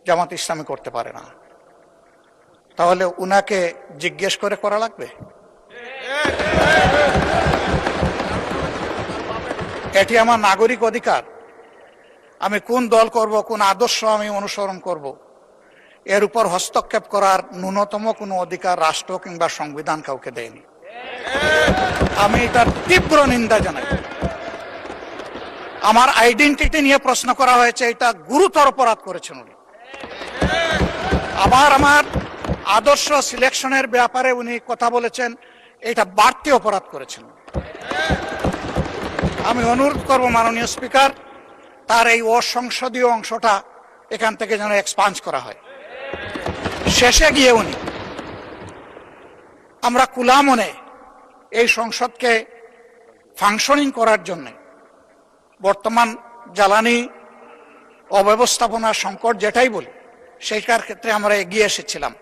জামাত ইসলামী করতে পারে না, তাহলে উনাকে জিজ্ঞেস করে করা লাগবে? এটি আমার নাগরিক অধিকার। আমি কোন দল করব, কোন আদর্শ আমি অনুসরণ করব, এর উপর হস্তক্ষেপ করার ন্যূনতম কোনো অধিকার রাষ্ট্র কিংবা সংবিধান কাউকে দেয়নি। আমি এটার তীব্র নিন্দা জানাই। আমার আইডেন্টিটি নিয়ে প্রশ্ন করা হয়েছে, এটা গুরুতর অপরাধ করেছেন উনি। আমার আদর্শ সিলেকশনের ব্যাপারে উনি কথা বলেছেন, এটা বাড়তি অপরাধ করেছেন। আমি অনুরোধ করব মাননীয় স্পিকার, তার এই অসংসদীয় অংশটা এখান থেকে যেন এক্সপাঞ্জ করা হয়। শেষে গিয়ে উনি, আমরা খোলা মনে এই সংসদকে ফাংশনিং করার জন্য বর্তমান জ্বালানি অব্যবস্থাপনা সংকট যেটাই বলি, সেইটার ক্ষেত্রে আমরা এগিয়ে এসেছিলাম,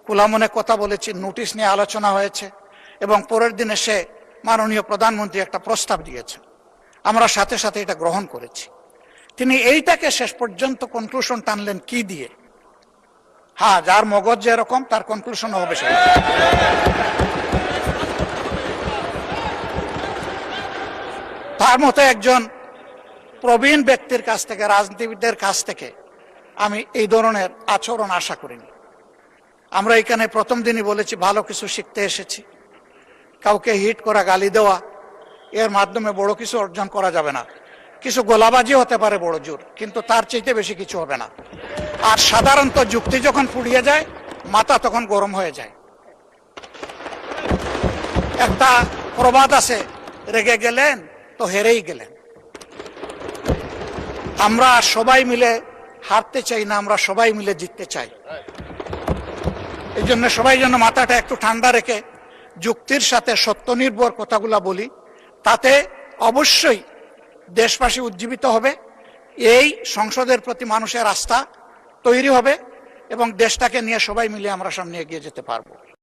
খোলা মনে কথা বলেছি, নোটিশ নিয়ে আলোচনা হয়েছে এবং পরের দিন এসে মাননীয় প্রধানমন্ত্রী একটা প্রস্তাব দিয়েছেন, আমরা সাথে সাথে এটা গ্রহণ করেছি। তিনি এইটাকে শেষ পর্যন্ত কনক্লুশন টানলেন কি দিয়ে? হ্যাঁ, যার মগজ যেরকম তার কনক্লুশন হবে সেটা। তার মতো একজন প্রবীণ ব্যক্তির কাছ থেকে, রাজনীতিবিদদের কাছ থেকে আমি এই ধরনের আচরণ আশা করিনি। আমরা এখানে প্রথম দিনই বলেছি ভালো কিছু শিখতে এসেছি। কাউকে হিট করা, গালি দেওয়া, এর মাধ্যমে বড় কিছু অর্জন করা যাবে না। কিছু গোলাবাজি হতে পারে বড় জোর, কিন্তু তার চাইতে বেশি কিছু হবে না। আর সাধারণত যুক্তি যখন ফুরিয়ে যায়, মাথা তখন গরম হয়ে যায়। একটা প্রবাদ আছে, রেগে গেলেন তো হেরেই গেলেন। আমরা সবাই মিলে হারতে চাই না, আমরা সবাই মিলে জিততে চাই। এই জন্য সবাই যেন মাথাটা একটু ঠান্ডা রেখে যুক্তির সাথে সত্য নির্ভর কথাগুলা বলি, তাতে অবশ্যই দেশবাসী উজ্জীবিত হবে, এই সংসদের প্রতি মানুষের আস্থা তৈরি হবে এবং দেশটাকে নিয়ে সবাই মিলে আমরা সামনে এগিয়ে যেতে পারবো।